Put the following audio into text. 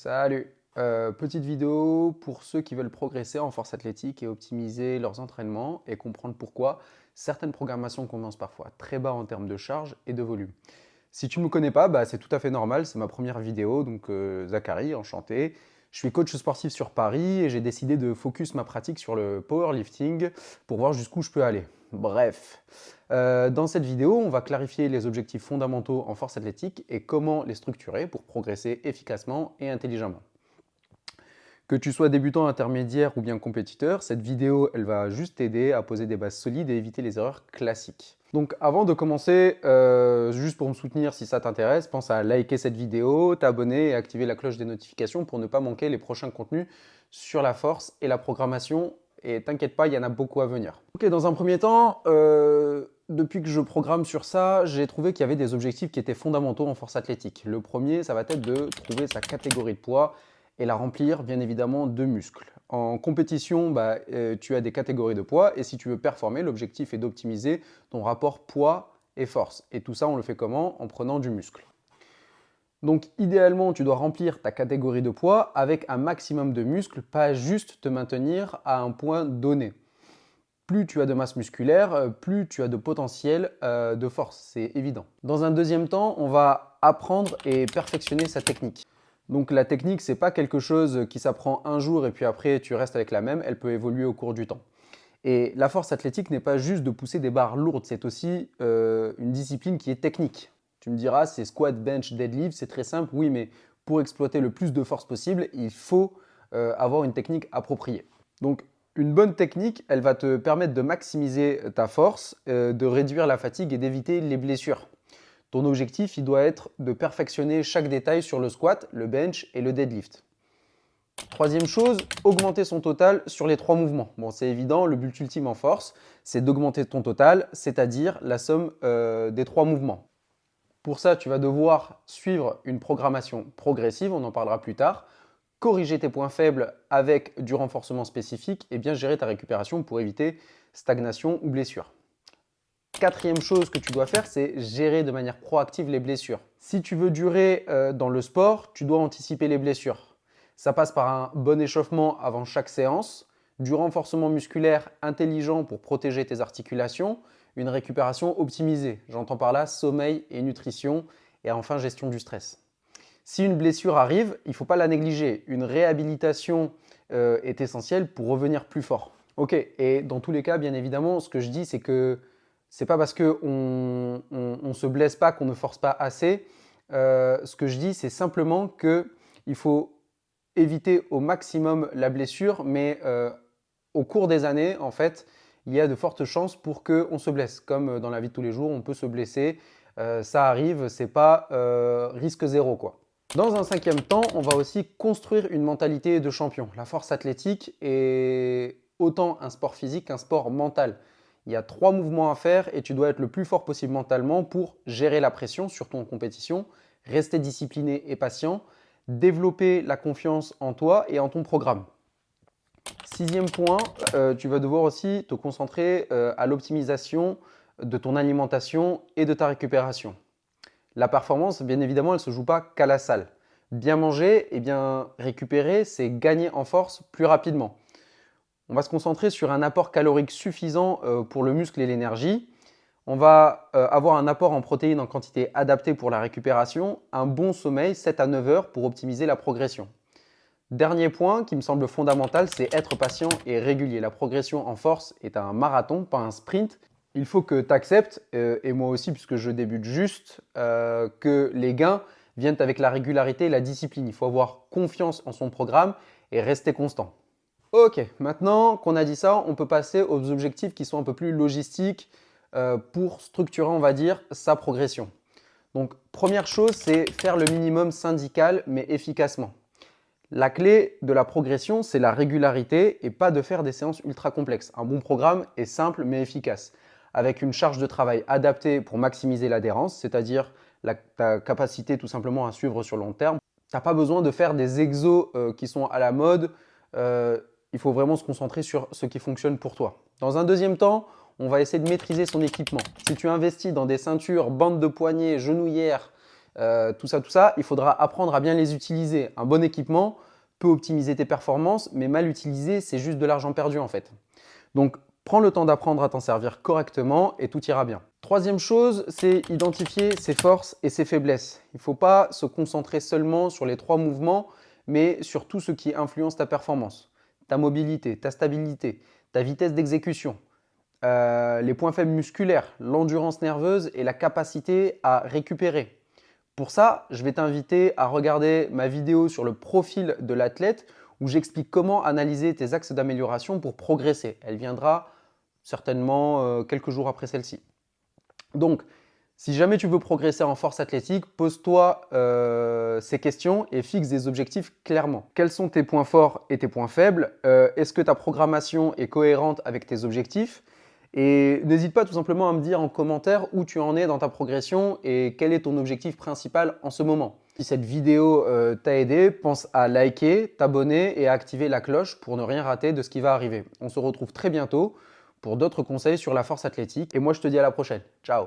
Salut! Petite vidéo pour ceux qui veulent progresser en force athlétique et optimiser leurs entraînements et comprendre pourquoi certaines programmations commencent parfois très bas en termes de charge et de volume. Si tu ne me connais pas, c'est tout à fait normal, c'est ma première vidéo, donc Zachary, enchanté. Je suis coach sportif sur Paris et j'ai décidé de focus ma pratique sur le powerlifting pour voir jusqu'où je peux aller. Bref, dans cette vidéo, on va clarifier les objectifs fondamentaux en force athlétique et comment les structurer pour progresser efficacement et intelligemment. Que tu sois débutant, intermédiaire ou bien compétiteur, cette vidéo, elle va juste t'aider à poser des bases solides et éviter les erreurs classiques. Donc avant de commencer, juste pour me soutenir si ça t'intéresse, pense à liker cette vidéo, t'abonner et activer la cloche des notifications pour ne pas manquer les prochains contenus sur la force et la programmation. Et t'inquiète pas, il y en a beaucoup à venir. Ok, dans un premier temps, depuis que je programme sur ça, j'ai trouvé qu'il y avait des objectifs qui étaient fondamentaux en force athlétique. Le premier, ça va être de trouver sa catégorie de poids et la remplir bien évidemment de muscles. En compétition, tu as des catégories de poids et si tu veux performer, l'objectif est d'optimiser ton rapport poids et force. Et tout ça, on le fait comment? En prenant du muscle. Donc idéalement, tu dois remplir ta catégorie de poids avec un maximum de muscles, pas juste te maintenir à un point donné. Plus tu as de masse musculaire, plus tu as de potentiel de force, c'est évident. Dans un deuxième temps, on va apprendre et perfectionner sa technique. Donc la technique, ce n'est pas quelque chose qui s'apprend un jour et puis après tu restes avec la même, elle peut évoluer au cours du temps. Et la force athlétique n'est pas juste de pousser des barres lourdes, c'est aussi une discipline qui est technique. Tu me diras, c'est squat, bench, deadlift, c'est très simple, oui, mais pour exploiter le plus de force possible, il faut avoir une technique appropriée. Donc une bonne technique, elle va te permettre de maximiser ta force, de réduire la fatigue et d'éviter les blessures. Ton objectif, il doit être de perfectionner chaque détail sur le squat, le bench et le deadlift. Troisième chose, augmenter son total sur les 3 mouvements. Bon, c'est évident, le but ultime en force, c'est d'augmenter ton total, c'est-à-dire la somme des 3 mouvements. Pour ça, tu vas devoir suivre une programmation progressive, on en parlera plus tard, corriger tes points faibles avec du renforcement spécifique et bien gérer ta récupération pour éviter stagnation ou blessure. Quatrième chose que tu dois faire, c'est gérer de manière proactive les blessures. Si tu veux durer dans le sport, tu dois anticiper les blessures. Ça passe par un bon échauffement avant chaque séance, du renforcement musculaire intelligent pour protéger tes articulations, une récupération optimisée. J'entends par là sommeil et nutrition, et enfin gestion du stress. Si une blessure arrive, il ne faut pas la négliger. Une réhabilitation est essentielle pour revenir plus fort. Ok, et dans tous les cas, bien évidemment, ce que je dis, c'est que c'est pas parce qu'on ne se blesse pas qu'on ne force pas assez. Ce que je dis, c'est simplement qu'il faut éviter au maximum la blessure, mais au cours des années, en fait, il y a de fortes chances pour qu'on se blesse. Comme dans la vie de tous les jours, on peut se blesser. Ça arrive, c'est pas risque zéro, quoi. Dans un cinquième temps, on va aussi construire une mentalité de champion. La force athlétique est autant un sport physique qu'un sport mental. Il y a 3 mouvements à faire et tu dois être le plus fort possible mentalement pour gérer la pression, surtout en compétition, rester discipliné et patient, développer la confiance en toi et en ton programme. Sixième point, tu vas devoir aussi te concentrer à l'optimisation de ton alimentation et de ta récupération. La performance, bien évidemment, elle ne se joue pas qu'à la salle. Bien manger et bien récupérer, c'est gagner en force plus rapidement. On va se concentrer sur un apport calorique suffisant pour le muscle et l'énergie. On va avoir un apport en protéines en quantité adaptée pour la récupération, un bon sommeil 7 à 9 heures pour optimiser la progression. Dernier point qui me semble fondamental, c'est être patient et régulier. La progression en force est un marathon, pas un sprint. Il faut que tu acceptes, et moi aussi puisque je débute juste, que les gains viennent avec la régularité et la discipline. Il faut avoir confiance en son programme et rester constant. Ok, maintenant qu'on a dit ça, on peut passer aux objectifs qui sont un peu plus logistiques pour structurer, on va dire, sa progression. Donc, première chose, c'est faire le minimum syndical, mais efficacement. La clé de la progression, c'est la régularité et pas de faire des séances ultra complexes. Un bon programme est simple mais efficace, avec une charge de travail adaptée pour maximiser l'adhérence, c'est-à-dire ta capacité tout simplement à suivre sur le long terme. Tu n'as pas besoin de faire des exos qui sont à la mode. Il faut vraiment se concentrer sur ce qui fonctionne pour toi. Dans un deuxième temps, on va essayer de maîtriser son équipement. Si tu investis dans des ceintures, bandes de poignets, genouillères, tout ça, il faudra apprendre à bien les utiliser. Un bon équipement peut optimiser tes performances, mais mal utilisé, c'est juste de l'argent perdu en fait. Donc, prends le temps d'apprendre à t'en servir correctement et tout ira bien. Troisième chose, c'est identifier ses forces et ses faiblesses. Il ne faut pas se concentrer seulement sur les 3 mouvements, mais sur tout ce qui influence ta performance. Ta mobilité, ta stabilité, ta vitesse d'exécution, les points faibles musculaires, l'endurance nerveuse et la capacité à récupérer. Pour ça, je vais t'inviter à regarder ma vidéo sur le profil de l'athlète où j'explique comment analyser tes axes d'amélioration pour progresser. Elle viendra certainement quelques jours après celle-ci. Donc, si jamais tu veux progresser en force athlétique, pose-toi ces questions et fixe des objectifs clairement. Quels sont tes points forts et tes points faibles? Est-ce que ta programmation est cohérente avec tes objectifs? Et n'hésite pas tout simplement à me dire en commentaire où tu en es dans ta progression et quel est ton objectif principal en ce moment. Si cette vidéo t'a aidé, pense à liker, t'abonner et à activer la cloche pour ne rien rater de ce qui va arriver. On se retrouve très bientôt pour d'autres conseils sur la force athlétique et moi je te dis à la prochaine. Ciao!